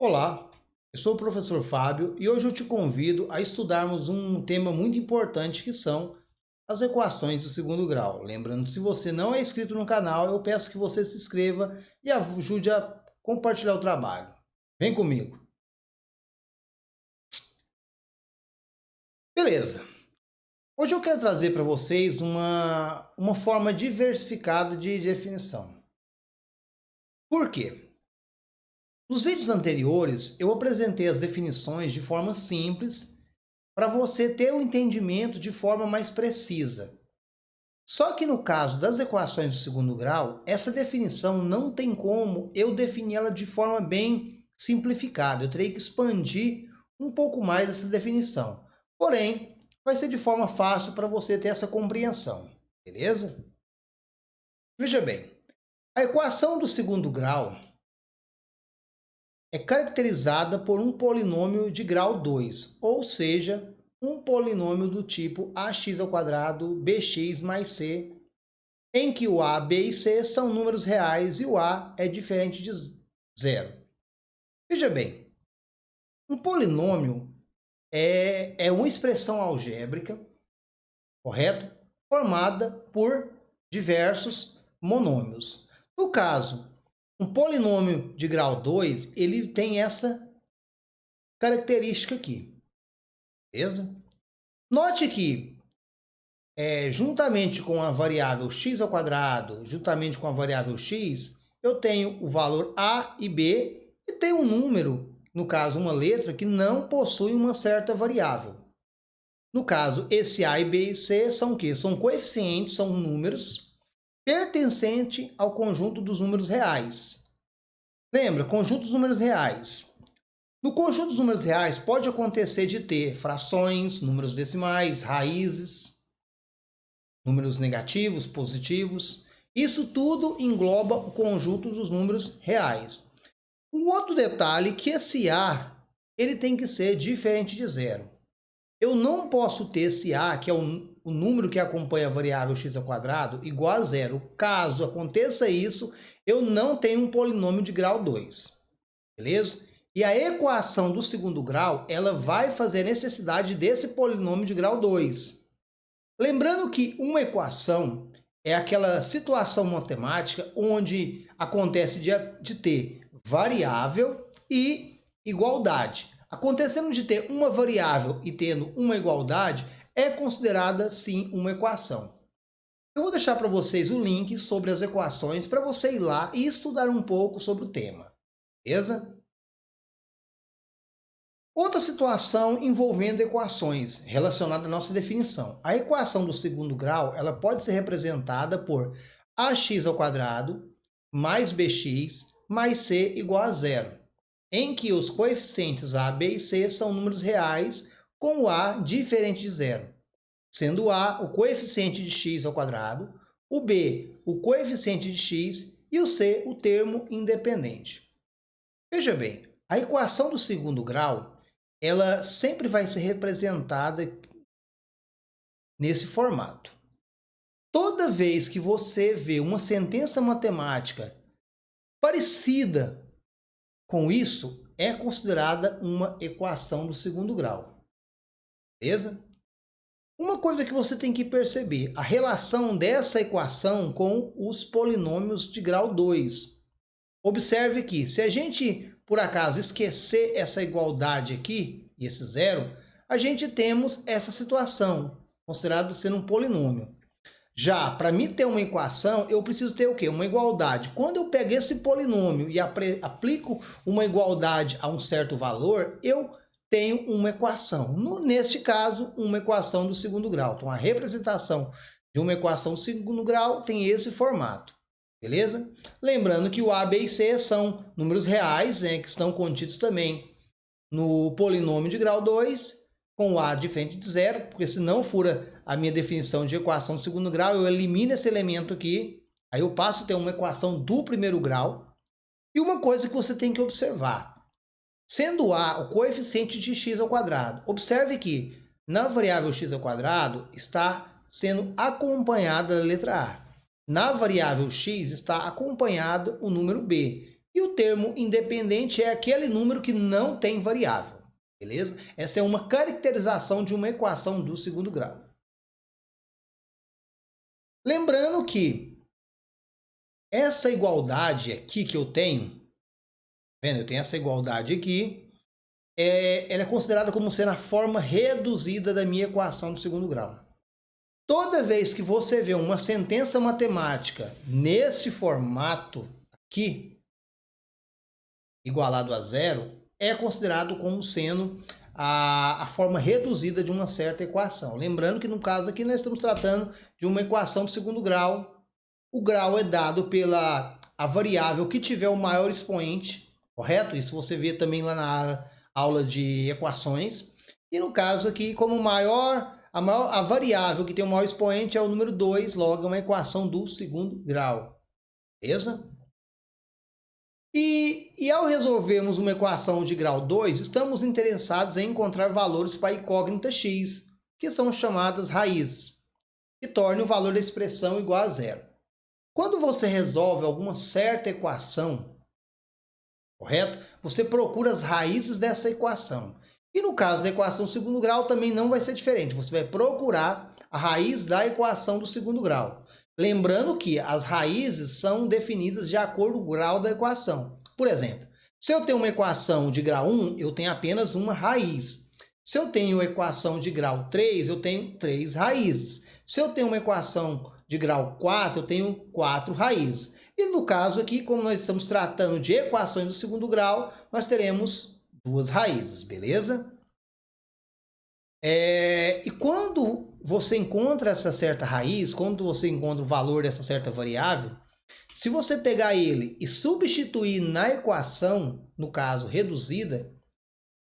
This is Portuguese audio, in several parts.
Olá, eu sou o professor Fábio e hoje eu te convido a estudarmos um tema muito importante que são as equações do segundo grau. Lembrando, se você não é inscrito no canal, eu peço que você se inscreva e ajude a compartilhar o trabalho. Vem comigo. Beleza. Hoje eu quero trazer para vocês uma forma diversificada de definição. Por quê? Nos vídeos anteriores, eu apresentei as definições de forma simples para você ter o entendimento de forma mais precisa. Só que no caso das equações do segundo grau, essa definição não tem como eu definir ela de forma bem simplificada. Eu terei que expandir um pouco mais essa definição. Porém, vai ser de forma fácil para você ter essa compreensão, beleza? Veja bem, a equação do segundo grau é caracterizada por um polinômio de grau 2, ou seja, um polinômio do tipo ax² bx mais c, em que o a, b e c são números reais e o a é diferente de zero. Veja bem, um polinômio é uma expressão algébrica, correto? Formada por diversos monômios. No caso, um polinômio de grau 2, ele tem essa característica aqui, beleza? Note que, juntamente com a variável x², juntamente com a variável x, eu tenho o valor a e b e tenho um número, no caso uma letra, que não possui uma certa variável. No caso, esse a e b e c são o quê? São coeficientes, são números pertencentes ao conjunto dos números reais. Lembra, conjunto dos números reais. No conjunto dos números reais pode acontecer de ter frações, números decimais, raízes, números negativos, positivos. Isso tudo engloba o conjunto dos números reais. Um outro detalhe é que esse a ele tem que ser diferente de zero. Eu não posso ter esse a, que é o número que acompanha a variável x², igual a zero. Caso aconteça isso, eu não tenho um polinômio de grau 2. Beleza? E a equação do segundo grau, ela vai fazer a necessidade desse polinômio de grau 2. Lembrando que uma equação é aquela situação matemática onde acontece de ter variável e igualdade. Acontecendo de ter uma variável e tendo uma igualdade, é considerada sim uma equação. Eu vou deixar para vocês o link sobre as equações para você ir lá e estudar um pouco sobre o tema, beleza? Outra situação envolvendo equações relacionada à nossa definição. A equação do segundo grau, ela pode ser representada por ax² mais bx mais c igual a zero, em que os coeficientes a, b e c são números reais com o a diferente de zero, sendo o a o coeficiente de x², o b o coeficiente de x e o c o termo independente. Veja bem, a equação do segundo grau ela sempre vai ser representada nesse formato. Toda vez que você vê uma sentença matemática parecida com isso, é considerada uma equação do segundo grau. Beleza? Uma coisa que você tem que perceber, a relação dessa equação com os polinômios de grau 2. Observe que, se a gente, por acaso, esquecer essa igualdade aqui, e esse zero, a gente temos essa situação, considerado sendo um polinômio. Já, para mim ter uma equação, eu preciso ter o quê? Uma igualdade. Quando eu pego esse polinômio e aplico uma igualdade a um certo valor, eu tenho uma equação. Neste caso, uma equação do segundo grau. Então, a representação de uma equação do segundo grau tem esse formato. Beleza? Lembrando que o a, b e c são números reais, né, que estão contidos também no polinômio de grau 2, com o a diferente de zero, porque se não for a minha definição de equação do segundo grau, eu elimino esse elemento aqui, aí eu passo a ter uma equação do primeiro grau. E uma coisa que você tem que observar, sendo a o coeficiente de x², observe que na variável x² está sendo acompanhada da letra a. Na variável x está acompanhado o número b. E o termo independente é aquele número que não tem variável, beleza? Essa é uma caracterização de uma equação do segundo grau. Lembrando que essa igualdade aqui que eu tenho, vendo? Eu tenho essa igualdade aqui, ela é considerada como sendo a forma reduzida da minha equação do segundo grau. Toda vez que você vê uma sentença matemática nesse formato aqui, igualado a zero, é considerado como sendo a forma reduzida de uma certa equação. Lembrando que no caso aqui nós estamos tratando de uma equação do segundo grau. O grau é dado pela a variável que tiver o maior expoente, correto? Isso você vê também lá na aula de equações. E no caso aqui, como a variável que tem o maior expoente é o número 2, logo é uma equação do segundo grau. Beleza? E ao resolvermos uma equação de grau 2, estamos interessados em encontrar valores para a incógnita x, que são chamadas raízes, que tornam o valor da expressão igual a zero. Quando você resolve alguma certa equação, correto? Você procura as raízes dessa equação. E no caso da equação do segundo grau também não vai ser diferente. Você vai procurar a raiz da equação do segundo grau. Lembrando que as raízes são definidas de acordo com o grau da equação. Por exemplo, se eu tenho uma equação de grau 1, eu tenho apenas uma raiz. Se eu tenho uma equação de grau 3, eu tenho 3 raízes. Se eu tenho uma equação de grau 4, eu tenho 4 raízes. E no caso aqui, como nós estamos tratando de equações do segundo grau, nós teremos 2 raízes, beleza? E quando você encontra essa certa raiz, quando você encontra o valor dessa certa variável, se você pegar ele e substituir na equação, no caso reduzida,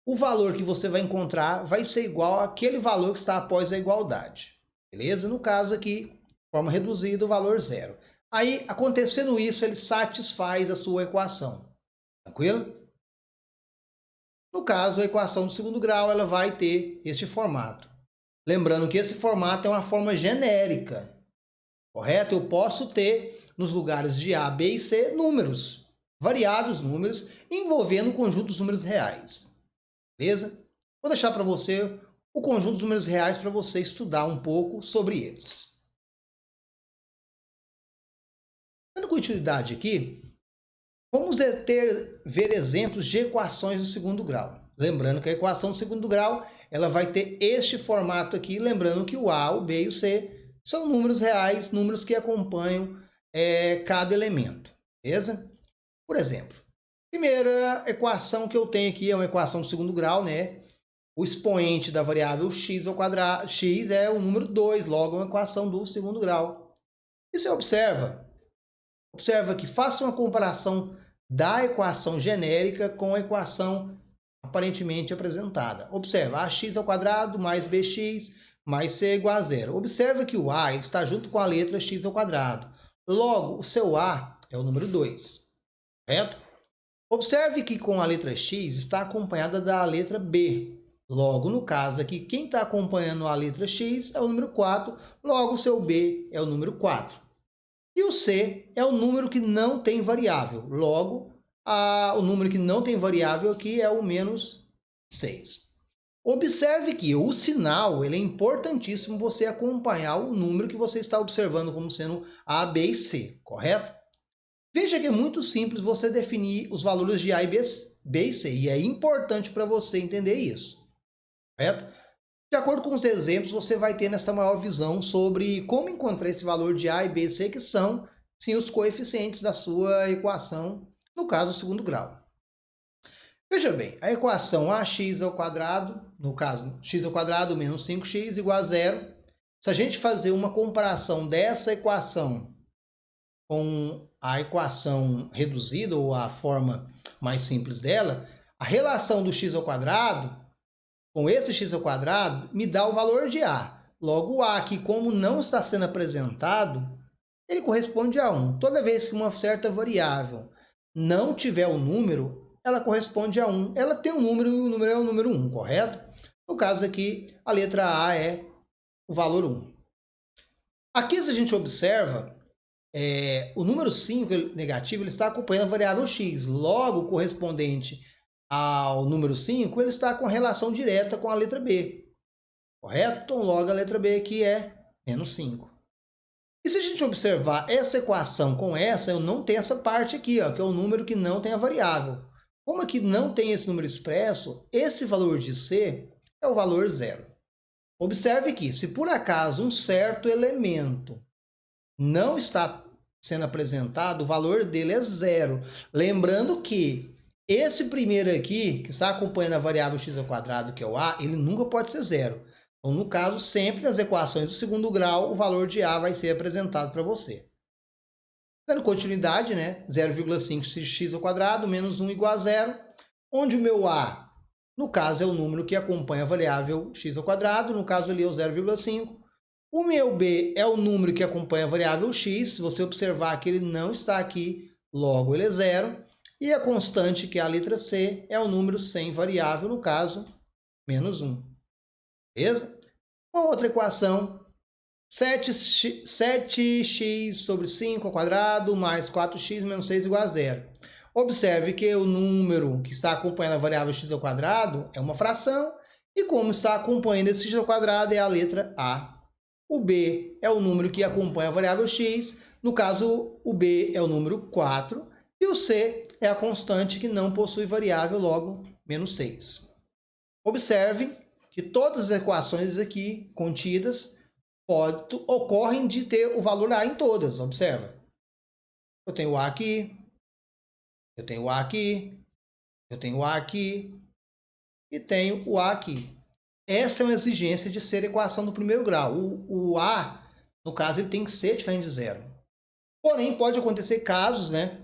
o valor que você vai encontrar vai ser igual àquele valor que está após a igualdade. Beleza? No caso aqui, forma reduzida, o valor zero. Aí, acontecendo isso, ele satisfaz a sua equação. Tranquilo? No caso, a equação do segundo grau ela vai ter este formato. Lembrando que esse formato é uma forma genérica, correto? Eu posso ter, nos lugares de A, B e C, números, variados números, envolvendo o conjunto dos números reais. Beleza? Vou deixar para você o conjunto dos números reais para você estudar um pouco sobre eles. Dando continuidade aqui, vamos ver exemplos de equações do segundo grau. Lembrando que a equação do segundo grau ela vai ter este formato aqui, lembrando que o A, o B e o C são números reais, números que acompanham cada elemento, beleza? Por exemplo, primeira equação que eu tenho aqui é uma equação do segundo grau, né? O expoente da variável x ao quadrado, x é o número 2, logo é uma equação do segundo grau. E você observa que faça uma comparação da equação genérica com a equação aparentemente apresentada. Observa, ax ao quadrado mais bx mais c é igual a zero. Observa que o a ele está junto com a letra x ao quadrado. Logo, o seu a é o número 2, correto? Observe que com a letra x está acompanhada da letra b. Logo, no caso aqui, quem está acompanhando a letra x é o número 4, logo o seu b é o número 4. E o c é o número que não tem variável, logo o número que não tem variável aqui é o menos 6. Observe que o sinal ele é importantíssimo você acompanhar o número que você está observando como sendo A, B e C, correto? Veja que é muito simples você definir os valores de A e B e C, e é importante para você entender isso, correto? De acordo com os exemplos, você vai ter essa maior visão sobre como encontrar esse valor de A e B e C, que são, sim, os coeficientes da sua equação, no caso, o segundo grau. Veja bem, a equação ax ao quadrado, no caso, x ao quadrado menos 5x igual a zero. Se a gente fazer uma comparação dessa equação com a equação reduzida, ou a forma mais simples dela, a relação do x ao quadrado com esse x ao quadrado me dá o valor de a. Logo, o a aqui, como não está sendo apresentado, ele corresponde a 1. Toda vez que uma certa variável não tiver o número, ela corresponde a 1. Ela tem um número e o número é o número 1, correto? No caso aqui, a letra A é o valor 1. Aqui, se a gente observa, o número 5 negativo, ele está acompanhando a variável x. Logo, correspondente ao número 5, ele está com relação direta com a letra B. Correto? Então, logo a letra B aqui é menos 5. E se a gente observar essa equação com essa, eu não tenho essa parte aqui, ó, que é o número que não tem a variável. Como aqui não tem esse número expresso, esse valor de C é o valor zero. Observe aqui, se por acaso um certo elemento não está sendo apresentado, o valor dele é zero. Lembrando que esse primeiro aqui, que está acompanhando a variável x², que é o a, ele nunca pode ser zero. Então, no caso, sempre nas equações do segundo grau, o valor de a vai ser apresentado para você. Dando continuidade, né? 0,5x² menos 1 igual a zero, onde o meu a, no caso, é o número que acompanha a variável x², no caso ali é o 0,5. O meu b é o número que acompanha a variável x, se você observar que ele não está aqui, logo ele é zero. E a constante, que é a letra c, é o número sem variável, no caso, menos 1. Beleza? Uma outra equação, 7x sobre 5² mais 4x menos 6 igual a zero. Observe que o número que está acompanhando a variável x² é uma fração, e como está acompanhando esse x² é a letra A. O b é o número que acompanha a variável x, no caso o b é o número 4, e o c é a constante que não possui variável, logo menos 6. Observe que todas as equações aqui contidas ocorrem de ter o valor a em todas. Observa. Eu tenho o a aqui, eu tenho o a aqui, eu tenho o a aqui e tenho o a aqui. Essa é uma exigência de ser equação do primeiro grau. O a, no caso, ele tem que ser diferente de zero. Porém, pode acontecer casos, né,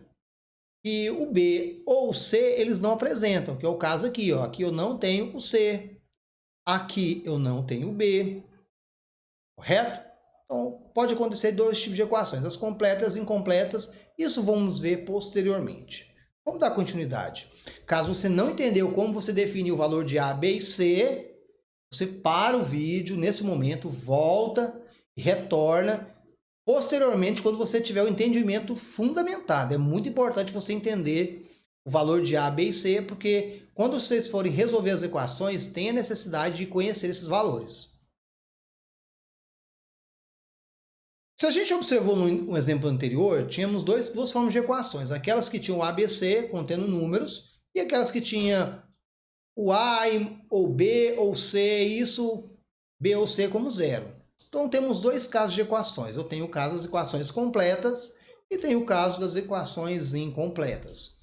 que o b ou o c eles não apresentam, que é o caso aqui, ó. Aqui eu não tenho o c, aqui eu não tenho o b, correto? Então, pode acontecer dois tipos de equações, as completas e incompletas. Isso vamos ver posteriormente. Vamos dar continuidade. Caso você não entendeu como você definir o valor de a, b e c, você para o vídeo nesse momento, volta e retorna posteriormente quando você tiver o entendimento fundamentado. É muito importante você entender o valor de a, b e c, porque quando vocês forem resolver as equações, tem a necessidade de conhecer esses valores. Se a gente observou no exemplo anterior, tínhamos duas formas de equações. Aquelas que tinham a, b, c, contendo números, e aquelas que tinham o a ou b ou c, isso b ou c como zero. Então temos dois casos de equações. Eu tenho o caso das equações completas e tenho o caso das equações incompletas.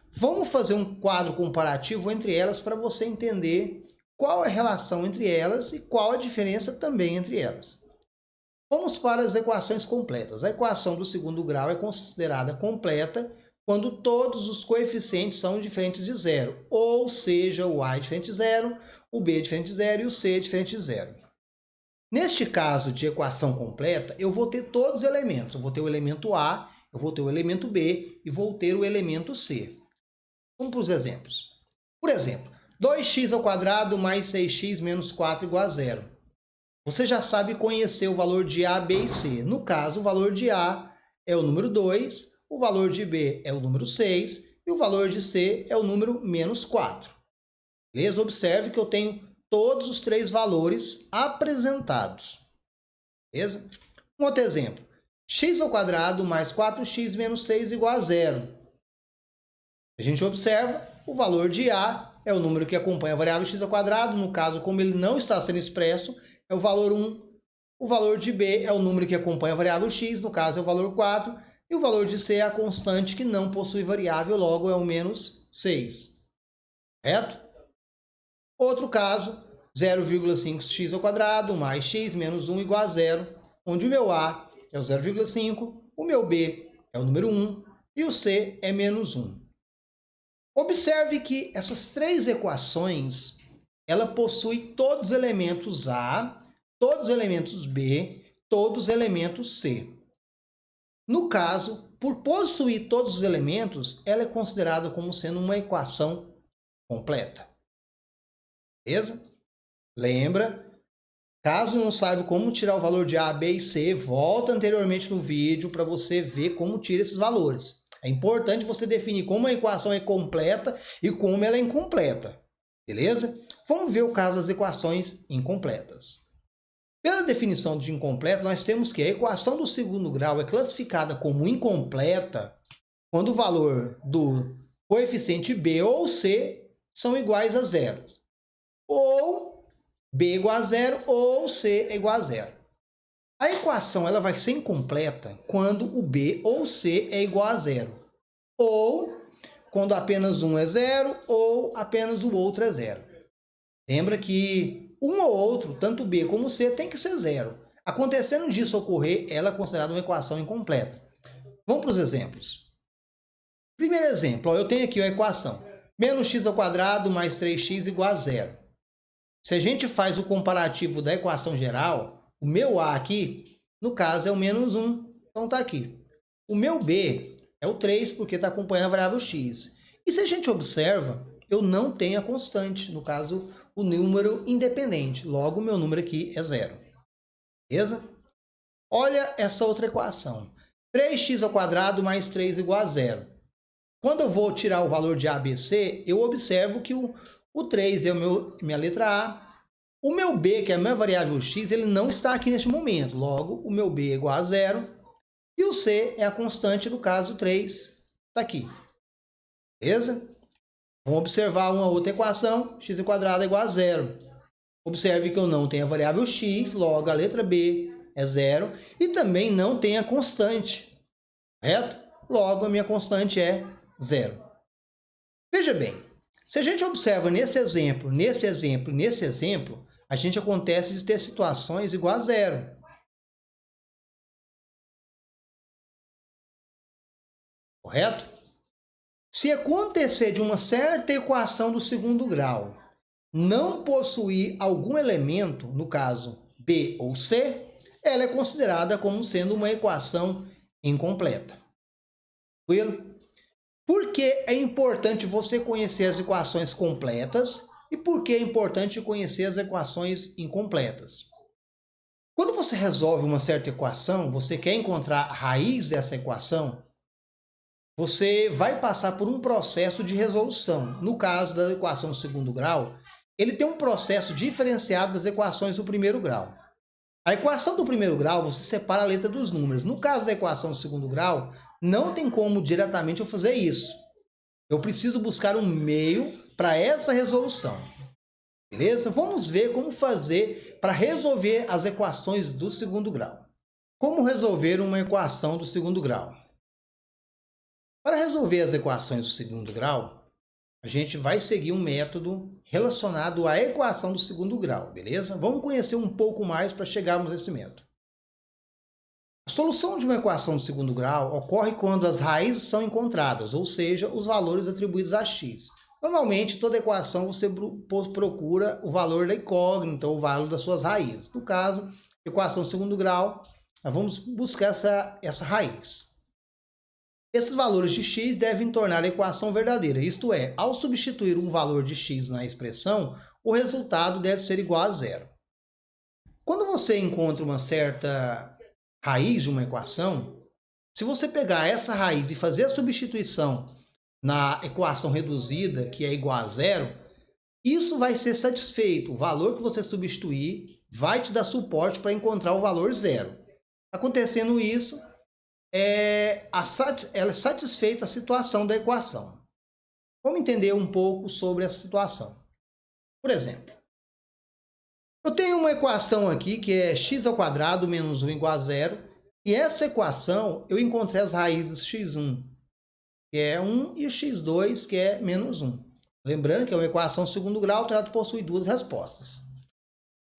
Vamos fazer um quadro comparativo entre elas para você entender qual é a relação entre elas e qual a diferença também entre elas. Vamos para as equações completas. A equação do segundo grau é considerada completa quando todos os coeficientes são diferentes de zero, ou seja, o a é diferente de zero, o b é diferente de zero e o c é diferente de zero. Neste caso de equação completa, eu vou ter todos os elementos. Eu vou ter o elemento a, eu vou ter o elemento b e vou ter o elemento c. Vamos para os exemplos. Por exemplo, 2x² mais 6x menos 4 igual a zero. Você já sabe conhecer o valor de a, b e c. No caso, o valor de a é o número 2, o valor de b é o número 6 e o valor de c é o número menos 4. Beleza? Observe que eu tenho todos os três valores apresentados. Beleza? Um outro exemplo. x² mais 4x menos 6 igual a zero. A gente observa, o valor de a é o número que acompanha a variável x². No caso, como ele não está sendo expresso, é o valor 1. O valor de b é o número que acompanha a variável x, no caso é o valor 4. E o valor de c é a constante que não possui variável, logo é o menos 6. Correto? Outro caso, 0,5x² mais x menos 1 igual a zero, onde o meu a é o 0,5, o meu b é o número 1 e o c é menos 1. Observe que essas três equações, ela possui todos os elementos a, todos os elementos b, todos os elementos c. No caso, por possuir todos os elementos, ela é considerada como sendo uma equação completa. Beleza? Lembra Caso não saiba como tirar o valor de A, B e C, volta anteriormente no vídeo para você ver como tira esses valores. É importante você definir como a equação é completa e como ela é incompleta. Beleza? Vamos ver o caso das equações incompletas. Pela definição de incompleta, nós temos que a equação do segundo grau é classificada como incompleta quando o valor do coeficiente B ou C são iguais a zero. Ou B igual a zero ou C é igual a zero. A equação ela vai ser incompleta quando o B ou C é igual a zero. Ou quando apenas um é zero ou apenas o outro é zero. Lembra que um ou outro, tanto B como C, tem que ser zero. Acontecendo disso ocorrer, ela é considerada uma equação incompleta. Vamos para os exemplos. Primeiro exemplo, eu tenho aqui a equação menos x ao quadrado mais 3x igual a zero. Se a gente faz o comparativo da equação geral, o meu A aqui, no caso, é o menos 1, então está aqui. O meu B é o 3, porque está acompanhando a variável x. E se a gente observa, eu não tenho a constante, no caso, o número independente. Logo, o meu número aqui é zero. Beleza? Olha essa outra equação. 3x ao quadrado mais 3 igual a zero. Quando eu vou tirar o valor de A, B, C, eu observo que o 3 é minha letra A. O meu B, que é a minha variável x, ele não está aqui neste momento. Logo, o meu B é igual a zero. E o C é a constante, no caso 3, está aqui. Beleza? Vamos observar uma outra equação, x ao quadrado é igual a zero. Observe que eu não tenho a variável x, logo a letra B é zero. E também não tem a constante, correto? Logo, a minha constante é zero. Veja bem, se a gente observa nesse exemplo, a gente acontece de ter situações igual a zero. Correto? Se acontecer de uma certa equação do segundo grau não possuir algum elemento, no caso B ou C, ela é considerada como sendo uma equação incompleta. Tranquilo? Por que é importante você conhecer as equações completas e por que é importante conhecer as equações incompletas? Quando você resolve uma certa equação, você quer encontrar a raiz dessa equação, você vai passar por um processo de resolução. No caso da equação do segundo grau, ele tem um processo diferenciado das equações do primeiro grau. A equação do primeiro grau, você separa a letra dos números. No caso da equação do segundo grau, não tem como diretamente eu fazer isso. Eu preciso buscar um meio para essa resolução. Beleza? Vamos ver como fazer para resolver as equações do segundo grau. Como resolver uma equação do segundo grau? Para resolver as equações do segundo grau, a gente vai seguir um método relacionado à equação do segundo grau, beleza? Vamos conhecer um pouco mais para chegarmos a esse método. A solução de uma equação do segundo grau ocorre quando as raízes são encontradas, ou seja, os valores atribuídos a x. Normalmente, toda equação você procura o valor da incógnita, ou o valor das suas raízes. No caso, equação do segundo grau, nós vamos buscar essa raiz. Esses valores de x devem tornar a equação verdadeira, isto é, ao substituir um valor de x na expressão, o resultado deve ser igual a zero. Quando você encontra uma certa raiz de uma equação, se você pegar essa raiz e fazer a substituição na equação reduzida, que é igual a zero, isso vai ser satisfeito. O valor que você substituir vai te dar suporte para encontrar o valor zero. Acontecendo isso, ela é satisfeita a situação da equação. Vamos entender um pouco sobre essa situação. Por exemplo, eu tenho uma equação aqui que é x ao quadrado menos 1 igual a zero. E essa equação eu encontrei as raízes x1, que é 1, e x2, que é menos 1. Lembrando que é uma equação segundo grau, então ela possui duas respostas.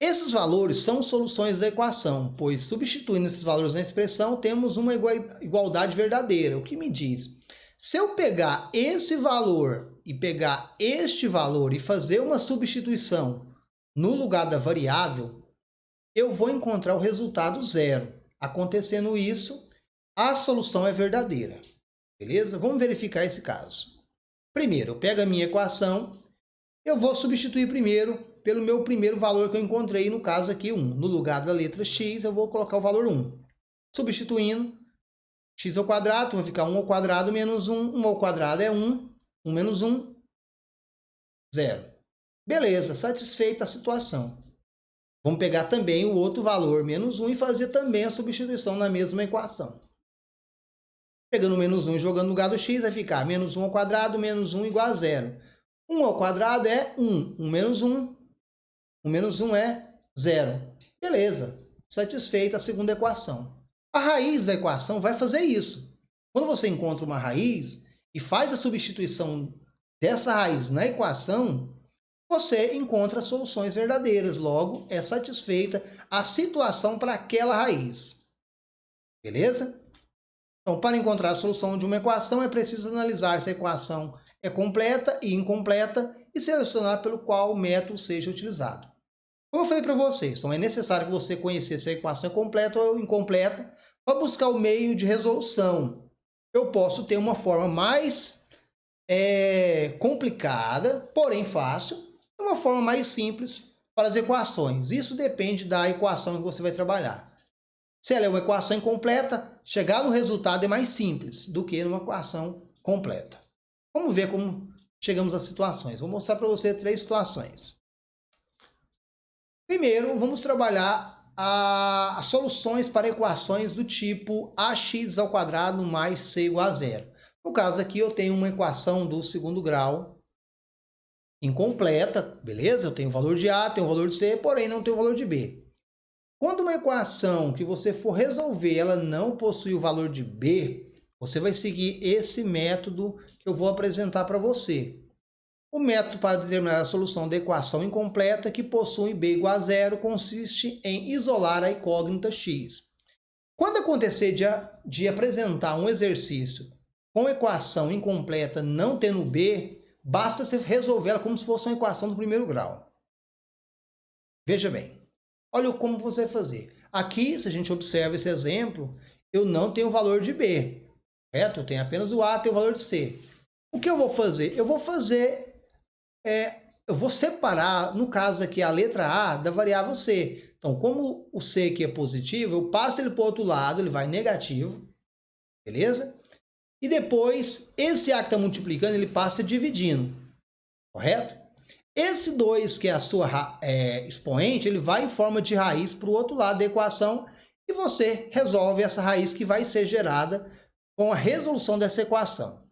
Esses valores são soluções da equação, pois substituindo esses valores na expressão, temos uma igualdade verdadeira. O que me diz? Se eu pegar esse valor e pegar este valor e fazer uma substituição no lugar da variável, eu vou encontrar o resultado zero. Acontecendo isso, a solução é verdadeira. Beleza? Vamos verificar esse caso. Primeiro, eu pego a minha equação, eu vou substituir primeiro pelo meu primeiro valor que eu encontrei, no caso aqui 1. No lugar da letra x, eu vou colocar o valor 1. Substituindo, x ao quadrado, vai ficar 1 ao quadrado menos 1. 1 ao quadrado é 1. 1 menos 1, 0. Beleza, satisfeita a situação. Vamos pegar também o outro valor, menos 1, e fazer também a substituição na mesma equação. Pegando o menos 1 e jogando no lugar do x, vai ficar menos 1 ao quadrado, menos 1 igual a 0. 1 ao quadrado é 1. 1 menos 1. 1 menos 1 é 0. Beleza, satisfeita a segunda equação. A raiz da equação vai fazer isso. Quando você encontra uma raiz e faz a substituição dessa raiz na equação, você encontra soluções verdadeiras. Logo, é satisfeita a situação para aquela raiz. Beleza? Então, para encontrar a solução de uma equação, é preciso analisar se a equação é completa e incompleta e selecionar pelo qual o método seja utilizado. Como eu falei para vocês, então é necessário que você conhecesse se a equação é completa ou incompleta para buscar o meio de resolução. Eu posso ter uma forma mais complicada, porém fácil, e uma forma mais simples para as equações. Isso depende da equação que você vai trabalhar. Se ela é uma equação incompleta, chegar no resultado é mais simples do que numa equação completa. Vamos ver como chegamos às situações. Vou mostrar para você 3 situações. Primeiro, vamos trabalhar as soluções para equações do tipo ax ao quadrado mais c igual a 0. No caso aqui, eu tenho uma equação do segundo grau incompleta, beleza? Eu tenho o valor de A, tenho o valor de C, porém não tenho o valor de B. Quando uma equação que você for resolver, ela não possui o valor de B, você vai seguir esse método que eu vou apresentar para você. O método para determinar a solução da equação incompleta que possui B igual a 0 consiste em isolar a incógnita x. Quando acontecer de apresentar um exercício com equação incompleta não tendo B, basta você resolver ela como se fosse uma equação do primeiro grau. Veja bem, olha como você vai fazer. Aqui, se a gente observa esse exemplo, eu não tenho o valor de B, certo? Eu tenho apenas o A, tenho o valor de C. O que eu vou fazer? Eu vou separar, no caso aqui, a letra A da variável C. Então, como o C aqui é positivo, eu passo ele para o outro lado, ele vai negativo, beleza? E depois, esse A que está multiplicando, ele passa dividindo, correto? Esse 2, que é a sua expoente, ele vai em forma de raiz para o outro lado da equação e você resolve essa raiz que vai ser gerada com a resolução dessa equação.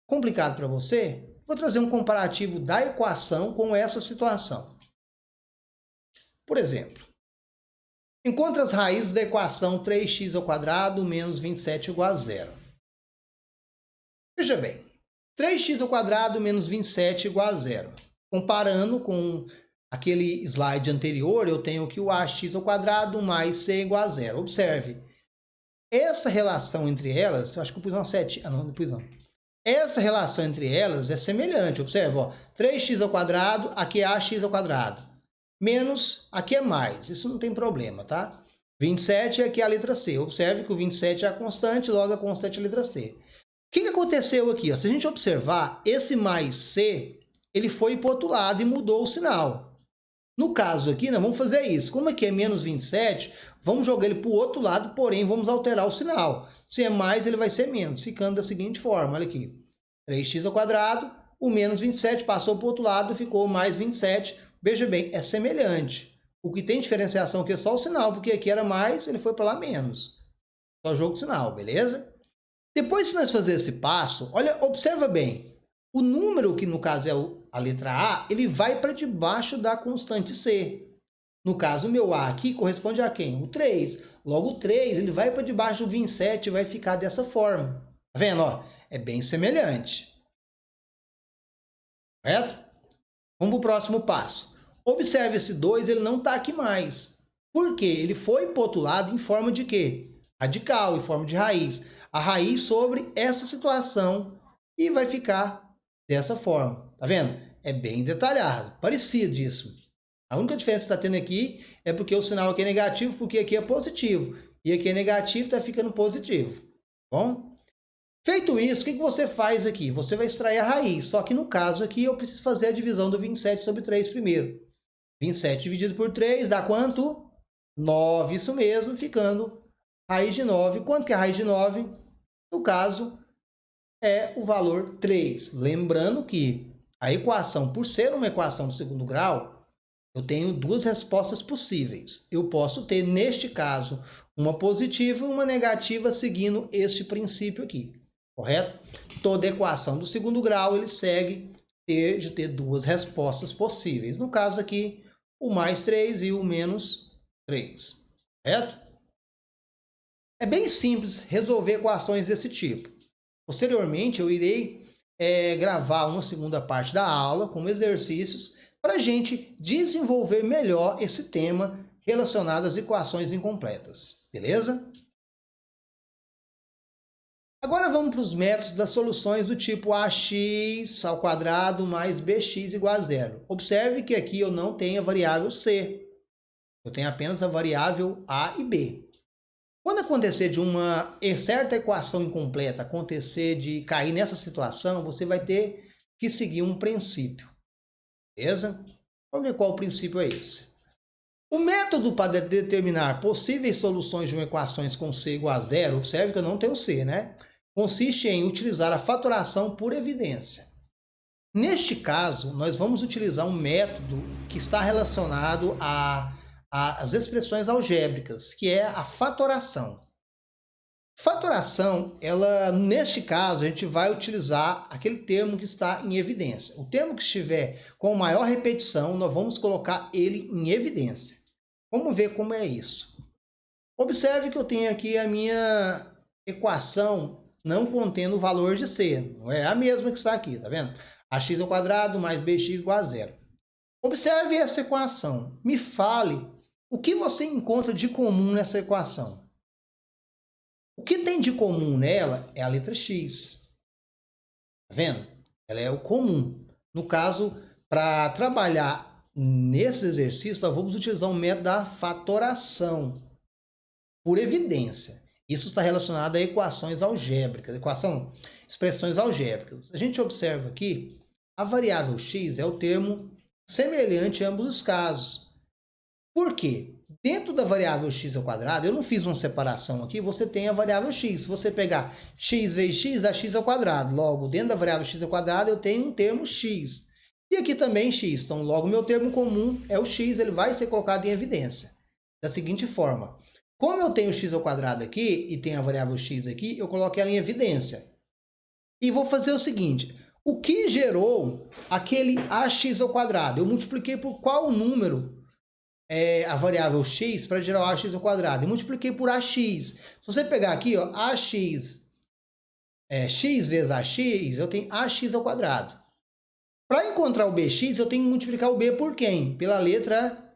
Complicado para você? Vou trazer um comparativo da equação com essa situação. Por exemplo, encontre as raízes da equação 3x ao quadrado menos 27 igual a 0. Veja bem, 3x ao quadrado menos 27 igual a 0. Comparando com aquele slide anterior, eu tenho aqui o ax ao quadrado mais c igual a 0. Observe, essa relação entre elas, eu acho que eu pus uma 7, não pus não. Essa relação entre elas é semelhante, observa, ó, 3x ao quadrado, aqui é ax ao quadrado, menos, aqui é mais, isso não tem problema, tá? 27 aqui é a letra C, observe que o 27 é a constante, logo a constante é a letra C. O que aconteceu aqui? Ó? Se a gente observar, esse mais C, ele foi para o outro lado e mudou o sinal. No caso aqui, nós vamos fazer isso. Como aqui é menos 27, vamos jogar ele para o outro lado, porém vamos alterar o sinal. Se é mais, ele vai ser menos, ficando da seguinte forma, olha aqui. 3x ao quadrado, o menos 27 passou para o outro lado, ficou mais 27. Veja bem, é semelhante. O que tem diferenciação aqui é só o sinal, porque aqui era mais, ele foi para lá menos. Só jogo de sinal, beleza? Depois que nós fazermos esse passo, olha, observa bem. O número, que no caso é a letra A, ele vai para debaixo da constante C. No caso, o meu A aqui corresponde a quem? O 3. Logo, o 3 ele vai para debaixo do 27 e vai ficar dessa forma. Tá vendo? Ó, é bem semelhante. Correto? Vamos para o próximo passo. Observe esse 2, ele não está aqui mais. Por quê? Ele foi para o outro lado em forma de quê? Radical, em forma de raiz. A raiz sobre essa situação e vai ficar dessa forma. Tá vendo? É bem detalhado, parecido disso. A única diferença que está tendo aqui é porque o sinal aqui é negativo, porque aqui é positivo. E aqui é negativo, está ficando positivo. Bom? Feito isso, o que você faz aqui? Você vai extrair a raiz. Só que no caso aqui, eu preciso fazer a divisão do 27 sobre 3 primeiro. 27 dividido por 3 dá quanto? 9, isso mesmo, ficando raiz de 9. Quanto que é a raiz de 9? No caso, é o valor 3. Lembrando que a equação, por ser uma equação do segundo grau, eu tenho duas respostas possíveis. Eu posso ter, neste caso, uma positiva e uma negativa seguindo este princípio aqui, correto? Toda equação do segundo grau, ele segue de ter duas respostas possíveis. No caso aqui, o mais 3 e o menos 3, correto? É bem simples resolver equações desse tipo. Posteriormente, eu irei gravar uma segunda parte da aula com exercícios para a gente desenvolver melhor esse tema relacionado às equações incompletas, beleza? Agora vamos para os métodos das soluções do tipo ax ao quadrado mais bx igual a zero. Observe que aqui eu não tenho a variável c, eu tenho apenas a variável a e b. Quando acontecer de uma certa equação incompleta, acontecer de cair nessa situação, você vai ter que seguir um princípio, beleza? Vamos ver qual o princípio é esse. O método para determinar possíveis soluções de uma equação com c igual a zero, observe que eu não tenho c, né? Consiste em utilizar a fatoração por evidência. Neste caso, nós vamos utilizar um método que está relacionado às expressões algébricas, que é a fatoração. Fatoração, neste caso, a gente vai utilizar aquele termo que está em evidência. O termo que estiver com maior repetição, nós vamos colocar ele em evidência. Vamos ver como é isso. Observe que eu tenho aqui a minha equação não contendo o valor de c. Não é a mesma que está aqui, tá vendo? Ax ao quadrado mais bx igual a zero. Observe essa equação. Me fale o que você encontra de comum nessa equação. O que tem de comum nela é a letra x. Tá vendo? Ela é o comum. No caso, para trabalhar nesse exercício, nós vamos utilizar o método da fatoração por evidência. Isso está relacionado a equações algébricas, expressões algébricas. A gente observa aqui, a variável x é o termo semelhante em ambos os casos. Por quê? Dentro da variável x ao quadrado, eu não fiz uma separação aqui, você tem a variável x. Se você pegar x vezes x, dá x ao quadrado. Logo, dentro da variável x ao quadrado, eu tenho um termo x. E aqui também x. Então, logo, meu termo comum é o x, ele vai ser colocado em evidência. Da seguinte forma, como eu tenho x ao quadrado aqui e tenho a variável x aqui, eu coloco ela em evidência. E vou fazer o seguinte, o que gerou aquele ax ao quadrado? Eu multipliquei por qual número a variável x para gerar o ax ao quadrado? Eu multipliquei por ax. Se você pegar aqui, ó, ax, x vezes ax, eu tenho ax ao quadrado. Para encontrar o bx, eu tenho que multiplicar o b por quem? Pela letra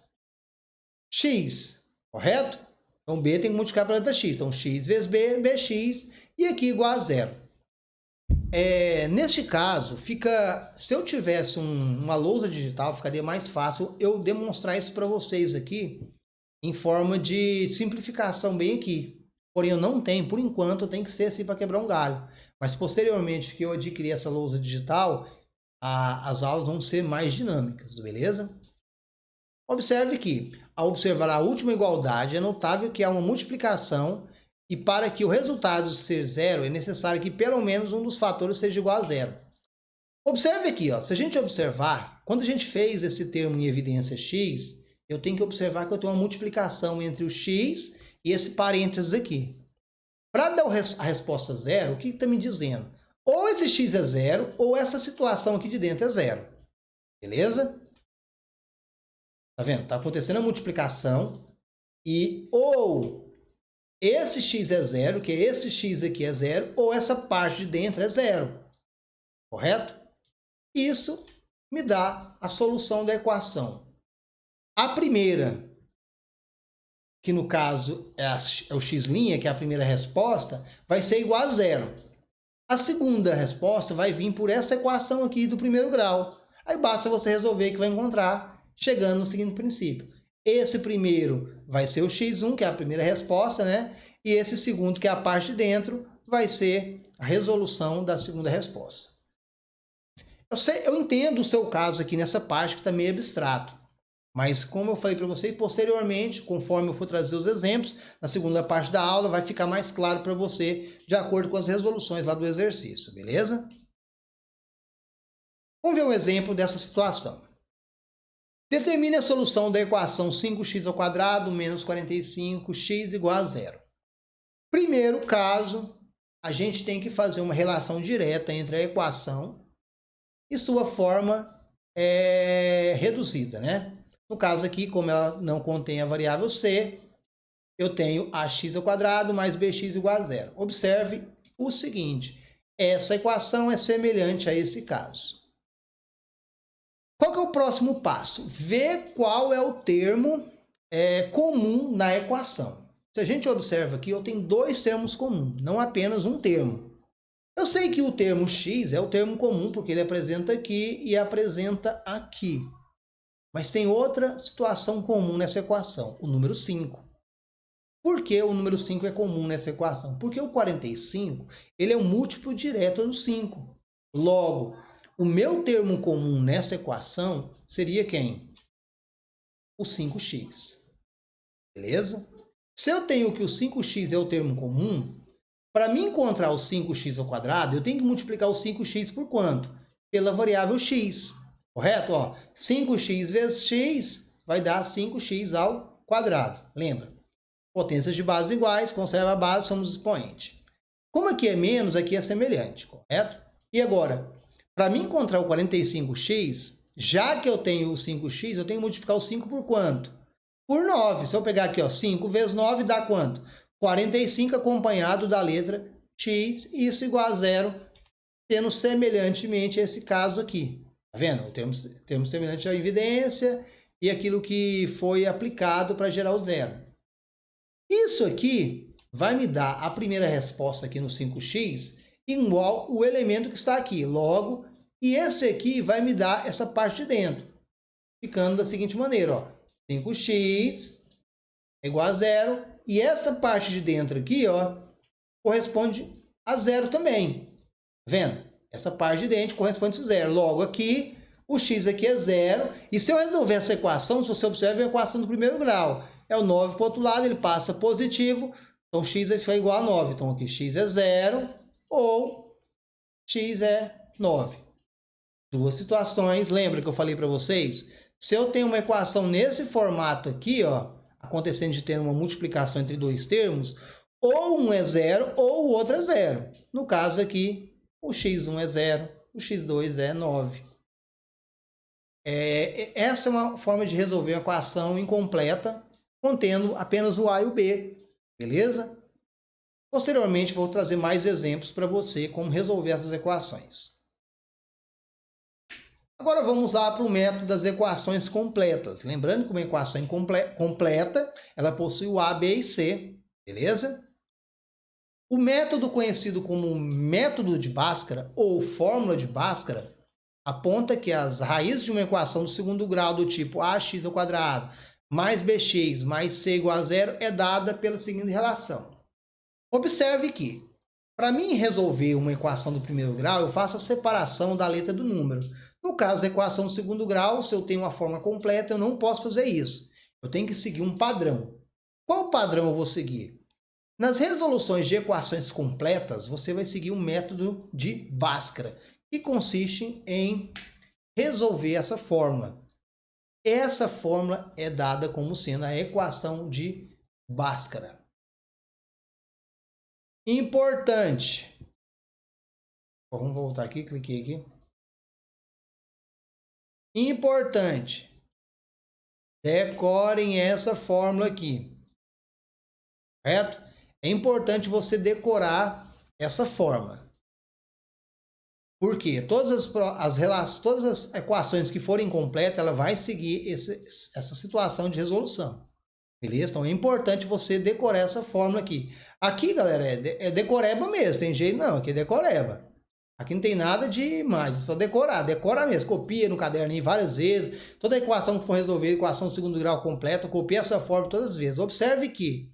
x, correto? Então, b tem que multiplicar pela letra x. Então, x vezes b, bx, e aqui igual a zero. Neste caso, se eu tivesse uma lousa digital, ficaria mais fácil eu demonstrar isso para vocês aqui, em forma de simplificação bem aqui. Porém, eu não tenho, por enquanto, tem que ser assim para quebrar um galho. Mas, posteriormente, que eu adquirir essa lousa digital, as aulas vão ser mais dinâmicas, beleza? Observe que, ao observar a última igualdade, é notável que há uma multiplicação e para que o resultado ser zero, é necessário que pelo menos um dos fatores seja igual a zero. Observe aqui, ó, se a gente observar, quando a gente fez esse termo em evidência x, eu tenho que observar que eu tenho uma multiplicação entre o x e esse parênteses aqui. Para dar a resposta zero, o que está me dizendo? Ou esse x é zero, ou essa situação aqui de dentro é zero. Beleza? Tá vendo? Tá acontecendo a multiplicação e ou esse x é zero, que esse x aqui é zero, ou essa parte de dentro é zero. Correto? Isso me dá a solução da equação. A primeira, que no caso é o x', que é a primeira resposta, vai ser igual a zero. A segunda resposta vai vir por essa equação aqui do primeiro grau. Aí basta você resolver que vai encontrar, chegando no seguinte princípio. Esse primeiro vai ser o x', que é a primeira resposta, né? E esse segundo, que é a parte de dentro, vai ser a resolução da segunda resposta. Eu entendo o seu caso aqui nessa parte que está meio abstrato, Mas como eu falei para vocês, posteriormente, conforme eu for trazer os exemplos, na segunda parte da aula vai ficar mais claro para você, de acordo com as resoluções lá do exercício, beleza? Vamos ver um exemplo dessa situação. Determine a solução da equação 5x² menos 45x igual a zero. Primeiro caso, a gente tem que fazer uma relação direta entre a equação e sua forma reduzida, né? No caso aqui, como ela não contém a variável c, eu tenho ax² mais bx igual a zero. Observe o seguinte, essa equação é semelhante a esse caso. Qual que é o próximo passo? Ver qual é o termo comum na equação. Se a gente observa aqui, eu tenho dois termos comuns, não apenas um termo. Eu sei que o termo x é o termo comum, porque ele apresenta aqui e apresenta aqui. Mas tem outra situação comum nessa equação, o número 5. Por que o número 5 é comum nessa equação? Porque o 45 ele é um múltiplo direto do 5. Logo, o meu termo comum nessa equação seria quem? O 5x. Beleza? Se eu tenho que o 5x é o termo comum, para mim encontrar o 5x², eu tenho que multiplicar o 5x por quanto? Pela variável x. Correto? Ó, 5x vezes x vai dar 5x². Lembra? Potências de base iguais, conserva a base, somos expoente. Como aqui é menos, aqui é semelhante, correto? E agora, para mim encontrar o 45x, já que eu tenho o 5x, eu tenho que multiplicar o 5 por quanto? Por 9. Se eu pegar aqui, ó, 5 vezes 9 dá quanto? 45 acompanhado da letra x, isso igual a zero, tendo semelhantemente esse caso aqui. Tá vendo? O termo semelhante à evidência e aquilo que foi aplicado para gerar o zero. Isso aqui vai me dar a primeira resposta aqui no 5x igual o elemento que está aqui. Logo, e esse aqui vai me dar essa parte de dentro. Ficando da seguinte maneira, ó. 5x é igual a zero. E essa parte de dentro aqui, ó, corresponde a zero também. Tá vendo? Essa parte de dentro corresponde a zero. Logo, aqui, o x aqui é zero. E se eu resolver essa equação, se você observa, é a equação do primeiro grau. É o 9 para o outro lado, ele passa positivo. Então, x vai ficar igual a 9. Então, aqui x é zero ou x é 9. Duas situações. Lembra que eu falei para vocês? Se eu tenho uma equação nesse formato aqui, ó, acontecendo de ter uma multiplicação entre dois termos, ou um é zero ou o outro é zero. No caso aqui, o x1 é zero, o x2 é 9. Essa é uma forma de resolver uma equação incompleta, contendo apenas o a e o b, beleza? Posteriormente, vou trazer mais exemplos para você como resolver essas equações. Agora vamos lá para o método das equações completas. Lembrando que uma equação completa, ela possui o a, b e c, beleza? O método conhecido como método de Bhaskara ou fórmula de Bhaskara aponta que as raízes de uma equação do segundo grau do tipo ax² mais bx mais c igual a zero é dada pela seguinte relação. Observe que, para mim resolver uma equação do primeiro grau, eu faço a separação da letra do número. No caso da equação do segundo grau, se eu tenho uma forma completa, eu não posso fazer isso. Eu tenho que seguir um padrão. Qual padrão eu vou seguir? Nas resoluções de equações completas, você vai seguir um método de Bhaskara, que consiste em resolver essa fórmula. Essa fórmula é dada como sendo a equação de Bhaskara. Importante. Vamos voltar aqui, cliquei aqui. Importante. Decorem essa fórmula aqui. Correto? É importante você decorar essa fórmula. Por quê? Todas as equações que forem completas, ela vai seguir essa situação de resolução. Beleza? Então é importante você decorar essa fórmula aqui. Aqui, galera, é decoreba mesmo. Tem jeito não, aqui é decoreba. Aqui não tem nada de mais, é só decorar. Decora mesmo, copia no caderninho várias vezes. Toda equação que for resolver, equação do segundo grau completa, copia essa fórmula todas as vezes. Observe que,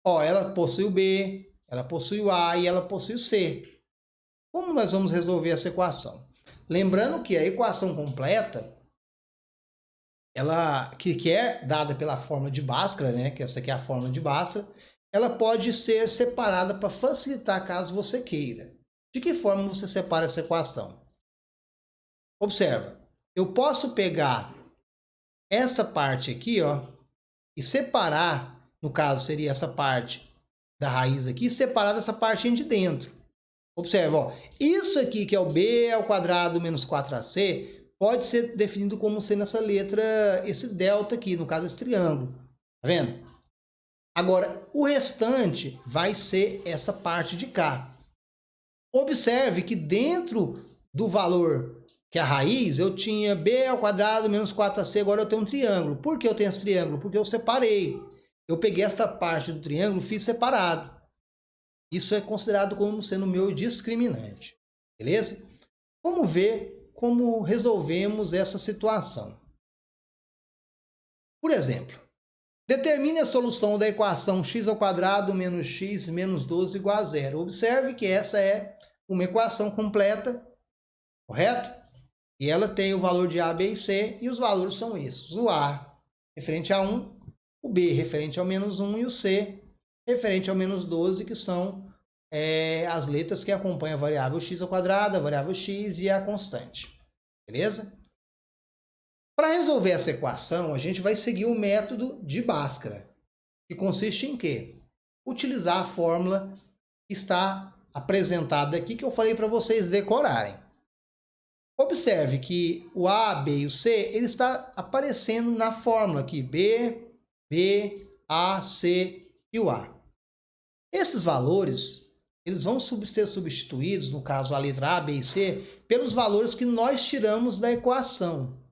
ó, ela possui o B, ela possui o A e ela possui o C. Como nós vamos resolver essa equação? Lembrando que a equação completa, que é dada pela fórmula de Bhaskara, né? Que essa aqui é a fórmula de Bhaskara. Ela pode ser separada para facilitar caso você queira. De que forma você separa essa equação? Observa, eu posso pegar essa parte aqui, ó, e separar, no caso seria essa parte da raiz aqui, separar dessa parte de dentro. Observa, ó, isso aqui que é o b ao quadrado menos 4ac, pode ser definido como sendo essa letra, esse delta aqui, no caso esse triângulo. Tá vendo? Agora, o restante vai ser essa parte de cá. Observe que dentro do valor que é a raiz, eu tinha b ao quadrado menos 4ac, agora eu tenho um triângulo. Por que eu tenho esse triângulo? Porque eu separei. Eu peguei essa parte do triângulo e fiz separado. Isso é considerado como sendo meu discriminante. Beleza? Vamos ver como resolvemos essa situação. Por exemplo, determine a solução da equação x ao quadrado menos x menos 12 igual a zero. Observe que essa é uma equação completa, correto? E ela tem o valor de a, b e c, e os valores são esses. O a referente a 1, o b referente ao menos 1 e o c referente ao menos 12, que são as letras que acompanham a variável x ao quadrado, a variável x e a constante. Beleza? Para resolver essa equação, a gente vai seguir o método de Bhaskara, que consiste em quê? Utilizar a fórmula que está apresentada aqui, que eu falei para vocês decorarem. Observe que o A, B e o C, ele está aparecendo na fórmula aqui, B, A, C e o A. Esses valores, eles vão ser substituídos, no caso a letra A, B e C, pelos valores que nós tiramos da equação.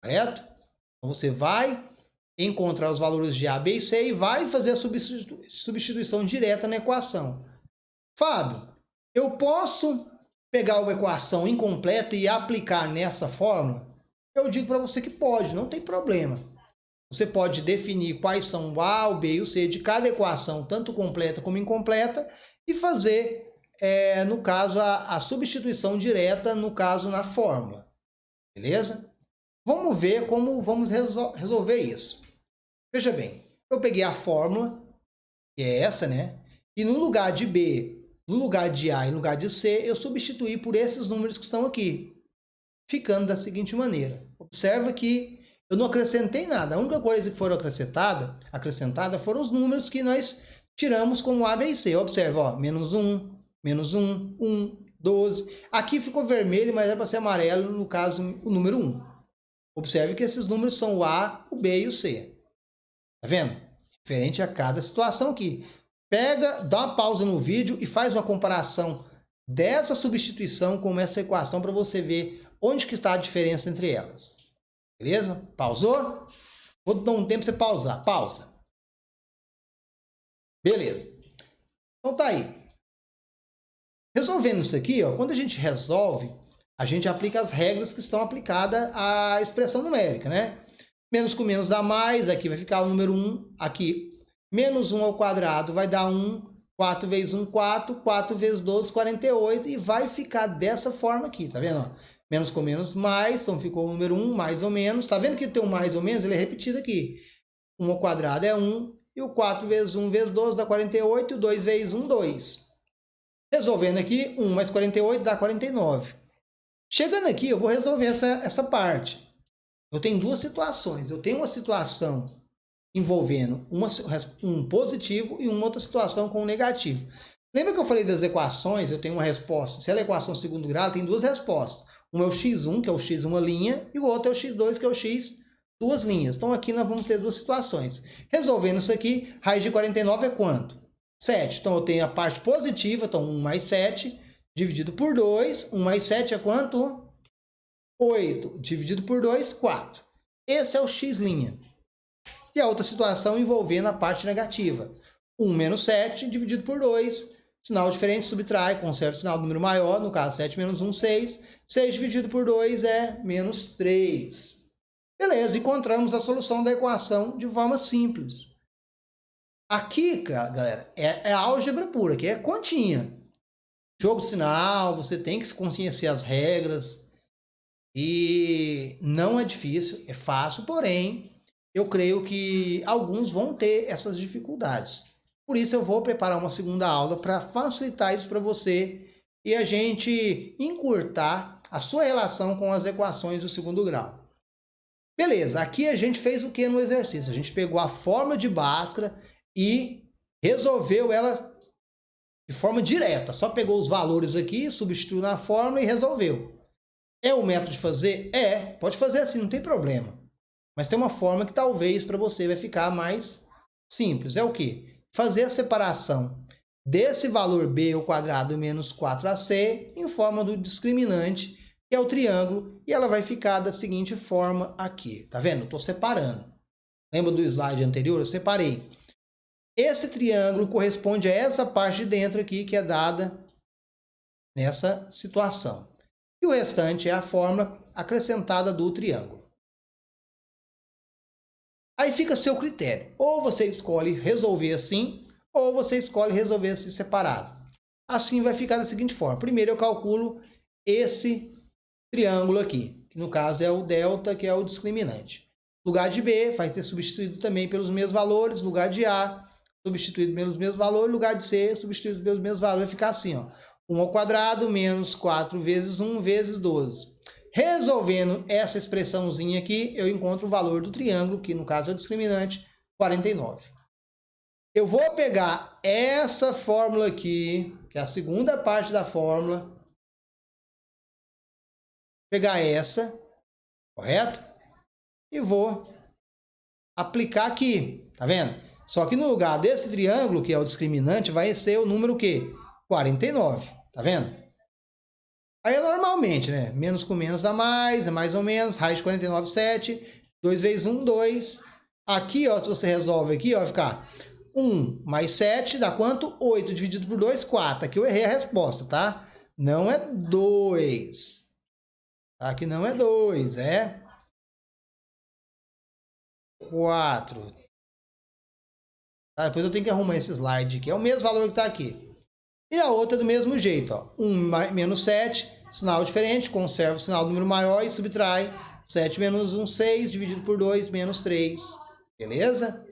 Correto? Então você vai encontrar os valores de A, B e C e vai fazer a substituição direta na equação. Fábio, eu posso pegar uma equação incompleta e aplicar nessa fórmula? Eu digo para você que pode, não tem problema. Você pode definir quais são o A, o B e o C de cada equação, tanto completa como incompleta, e fazer, no caso, a substituição direta, no caso, na fórmula. Beleza? Vamos ver como vamos resolver isso. Veja bem, eu peguei a fórmula, que é essa, né? E no lugar de B, no lugar de A e no lugar de C, eu substituí por esses números que estão aqui, ficando da seguinte maneira. Observa que eu não acrescentei nada. A única coisa que foram acrescentada foram os números que nós tiramos como A, B e C. Observa, ó, menos 1, 1, 12. Aqui ficou vermelho, mas é para ser amarelo, no caso, o número 1. Observe que esses números são o A, o B e o C. Tá vendo? Diferente a cada situação aqui. Pega, dá uma pausa no vídeo e faz uma comparação dessa substituição com essa equação para você ver onde que está a diferença entre elas. Beleza? Pausou? Vou dar um tempo para você pausar. Pausa. Beleza. Então tá aí. Resolvendo isso aqui, ó, quando a gente resolve, a gente aplica as regras que estão aplicadas à expressão numérica, né? Menos com menos dá mais, aqui vai ficar o número 1, aqui menos 1 ao quadrado vai dar 1, 4 vezes 1, 4, 4 vezes 12, 48, e vai ficar dessa forma aqui, tá vendo? Menos com menos mais, então ficou o número 1, mais ou menos. Tá vendo que tem um mais ou menos? Ele é repetido aqui. 1 ao quadrado é 1, e o 4 vezes 1 vezes 12 dá 48, e o 2 vezes 1, 2. Resolvendo aqui, 1 mais 48 dá 49. Chegando aqui, eu vou resolver essa parte. Eu tenho duas situações. Eu tenho uma situação envolvendo um positivo e uma outra situação com um negativo. Lembra que eu falei das equações? Eu tenho uma resposta. Se ela é equação segundo grau, tem duas respostas. Uma é o x1, que é o x uma linha, e o outro é o x2, que é o x duas linhas. Então aqui nós vamos ter duas situações. Resolvendo isso aqui, raiz de 49 é quanto? 7. Então eu tenho a parte positiva, então 1 mais 7, dividido por 2. 1 mais 7 é quanto? 8. Dividido por 2, 4. Esse é o x'. E a outra situação envolvendo a parte negativa. 1 menos 7 dividido por 2. Sinal diferente, subtrai, conserva o sinal do número maior. No caso, 7 menos 1, 6. 6 dividido por 2 é menos 3. Beleza, encontramos a solução da equação de forma simples. Aqui, galera, é álgebra pura, que é continha. Jogo de sinal, você tem que conhecer as regras. E não é difícil, é fácil, porém, eu creio que alguns vão ter essas dificuldades. Por isso eu vou preparar uma segunda aula para facilitar isso para você e a gente encurtar a sua relação com as equações do segundo grau. Beleza, aqui a gente fez o que no exercício? A gente pegou a fórmula de Bhaskara e resolveu ela de forma direta. Só pegou os valores aqui, substituiu na fórmula e resolveu. É o método de fazer? É, pode fazer assim, não tem problema. Mas tem uma forma que talvez para você vai ficar mais simples. É o quê? Fazer a separação desse valor b ao quadrado menos 4ac em forma do discriminante, que é o triângulo, e ela vai ficar da seguinte forma aqui. Tá vendo? Estou separando. Lembra do slide anterior? Eu separei. Esse triângulo corresponde a essa parte de dentro aqui que é dada nessa situação. E o restante é a fórmula acrescentada do triângulo. Aí fica a seu critério. Ou você escolhe resolver assim, ou você escolhe resolver assim separado. Assim vai ficar da seguinte forma. Primeiro eu calculo esse triângulo aqui, que no caso é o delta, que é o discriminante. Lugar de B vai ser substituído também pelos mesmos valores. Lugar de A, substituído pelos mesmos valores. Lugar de C, substituído pelos mesmos valores. Vai ficar assim, ó. 1 ao quadrado menos 4 vezes 1 vezes 12. Resolvendo essa expressãozinha aqui, eu encontro o valor do triângulo, que no caso é o discriminante, 49. Eu vou pegar essa fórmula aqui, que é a segunda parte da fórmula, pegar essa, correto? E vou aplicar aqui, tá vendo? Só que no lugar desse triângulo, que é o discriminante, vai ser o número o quê? 49, tá vendo? Aí, normalmente, né? Menos com menos dá mais, é mais ou menos. Raiz de 49, 7. 2 vezes 1, 2. Aqui, ó, se você resolve aqui, ó, vai ficar 1 mais 7 dá quanto? 8 dividido por 2, 4. Aqui eu errei a resposta, tá? Não é 2. Aqui não é 2, é 4. Tá? Depois eu tenho que arrumar esse slide aqui. É o mesmo valor que tá aqui. E a outra do mesmo jeito, ó. 1 menos 7, sinal diferente, conserva o sinal do número maior e subtrai 7 menos 1, 6, dividido por 2, menos 3. Beleza?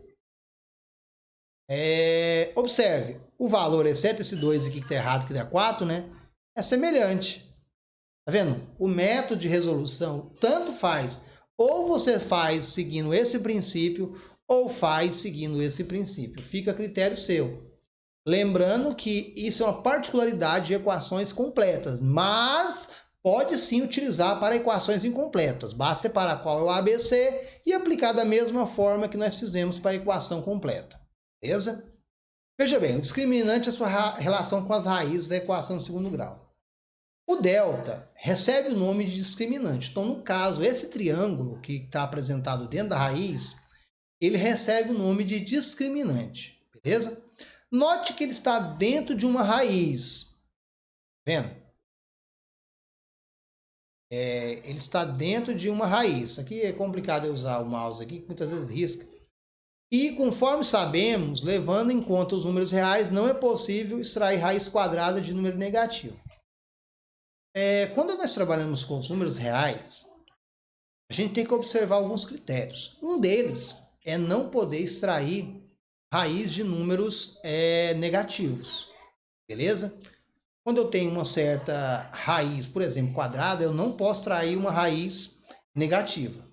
Observe, o valor, exceto esse 2 aqui que está errado, que dá 4, né? É semelhante. Tá vendo? O método de resolução tanto faz, ou você faz seguindo esse princípio, ou faz seguindo esse princípio. Fica a critério seu. Lembrando que isso é uma particularidade de equações completas, mas pode sim utilizar para equações incompletas. Basta separar qual é o ABC e aplicar da mesma forma que nós fizemos para a equação completa. Beleza? Veja bem, o discriminante é a sua relação com as raízes da equação do segundo grau. O delta recebe o nome de discriminante. Então, no caso, esse triângulo que está apresentado dentro da raiz, ele recebe o nome de discriminante. Beleza? Note que ele está dentro de uma raiz. Vendo? Ele está dentro de uma raiz. Aqui é complicado eu usar o mouse aqui, que muitas vezes risca. E conforme sabemos, levando em conta os números reais, não é possível extrair raiz quadrada de número negativo. Quando nós trabalhamos com os números reais, a gente tem que observar alguns critérios. Um deles é não poder extrair raiz de números negativos, beleza? Quando eu tenho uma certa raiz, por exemplo, quadrada, eu não posso extrair uma raiz negativa,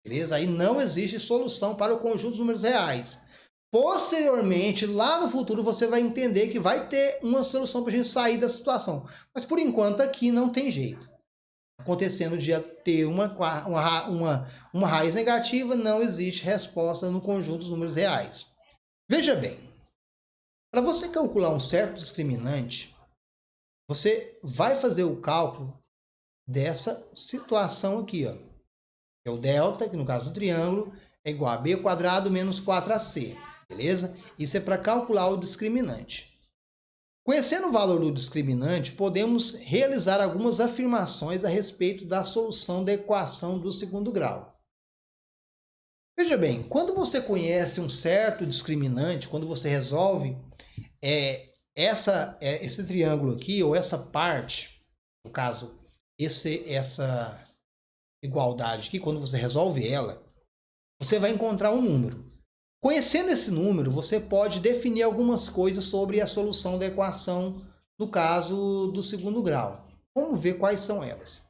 beleza? Aí não existe solução para o conjunto dos números reais. Posteriormente, lá no futuro, você vai entender que vai ter uma solução para a gente sair da situação. Mas por enquanto aqui não tem jeito. Acontecendo de ter uma raiz negativa, não existe resposta no conjunto dos números reais. Veja bem, para você calcular um certo discriminante, você vai fazer o cálculo dessa situação aqui, ó. É o delta, que no caso do triângulo, é igual a b ao quadrado menos 4ac, beleza? Isso é para calcular o discriminante. Conhecendo o valor do discriminante, podemos realizar algumas afirmações a respeito da solução da equação do segundo grau. Veja bem, quando você conhece um certo discriminante, quando você resolve esse triângulo aqui, ou essa parte, no caso, essa igualdade aqui, quando você resolve ela, você vai encontrar um número. Conhecendo esse número, você pode definir algumas coisas sobre a solução da equação, no caso do segundo grau. Vamos ver quais são elas.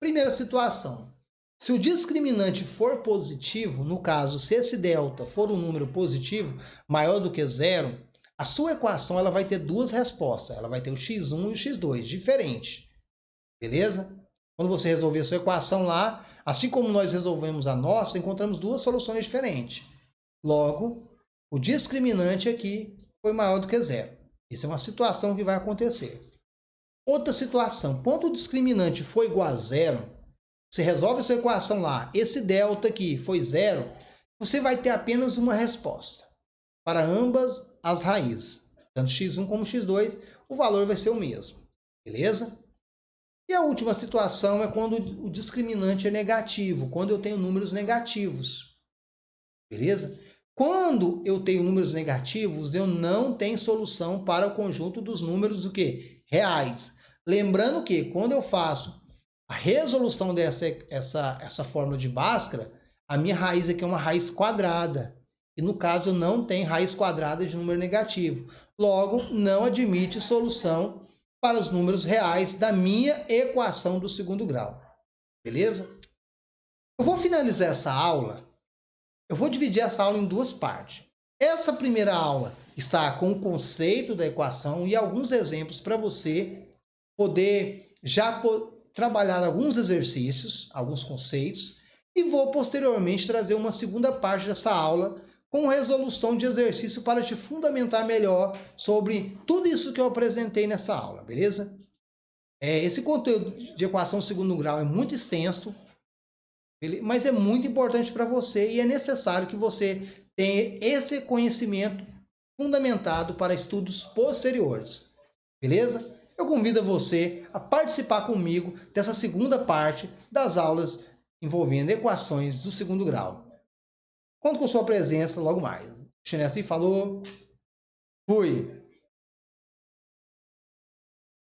Primeira situação. Se o discriminante for positivo, no caso, se esse delta for um número positivo, maior do que zero, a sua equação ela vai ter duas respostas. Ela vai ter o x1 e o x2, diferente. Beleza? Quando você resolver a sua equação lá, assim como nós resolvemos a nossa, encontramos duas soluções diferentes. Logo, o discriminante aqui foi maior do que zero. Isso é uma situação que vai acontecer. Outra situação, quando o discriminante for igual a zero, você resolve essa equação lá, esse delta aqui foi zero, você vai ter apenas uma resposta. Para ambas as raízes, tanto x1 como x2, o valor vai ser o mesmo. Beleza? E a última situação é quando o discriminante é negativo, quando eu tenho números negativos. Beleza? Quando eu tenho números negativos, eu não tenho solução para o conjunto dos números o quê? Reais. Lembrando que quando eu faço a resolução dessa fórmula de Bhaskara, a minha raiz aqui é uma raiz quadrada. E no caso, eu não tenho raiz quadrada de número negativo. Logo, não admite solução para os números reais da minha equação do segundo grau. Beleza? Eu vou finalizar essa aula. Eu vou dividir essa aula em duas partes. Essa primeira aula está com o conceito da equação e alguns exemplos para você poder já trabalhar alguns exercícios, alguns conceitos, e vou posteriormente trazer uma segunda parte dessa aula com resolução de exercício para te fundamentar melhor sobre tudo isso que eu apresentei nessa aula, beleza? Esse conteúdo de equação segundo grau é muito extenso, mas é muito importante para você e é necessário que você tenha esse conhecimento fundamentado para estudos posteriores, beleza? Eu convido você a participar comigo dessa segunda parte das aulas envolvendo equações do segundo grau. Conto com sua presença logo mais. Chinesi falou, fui!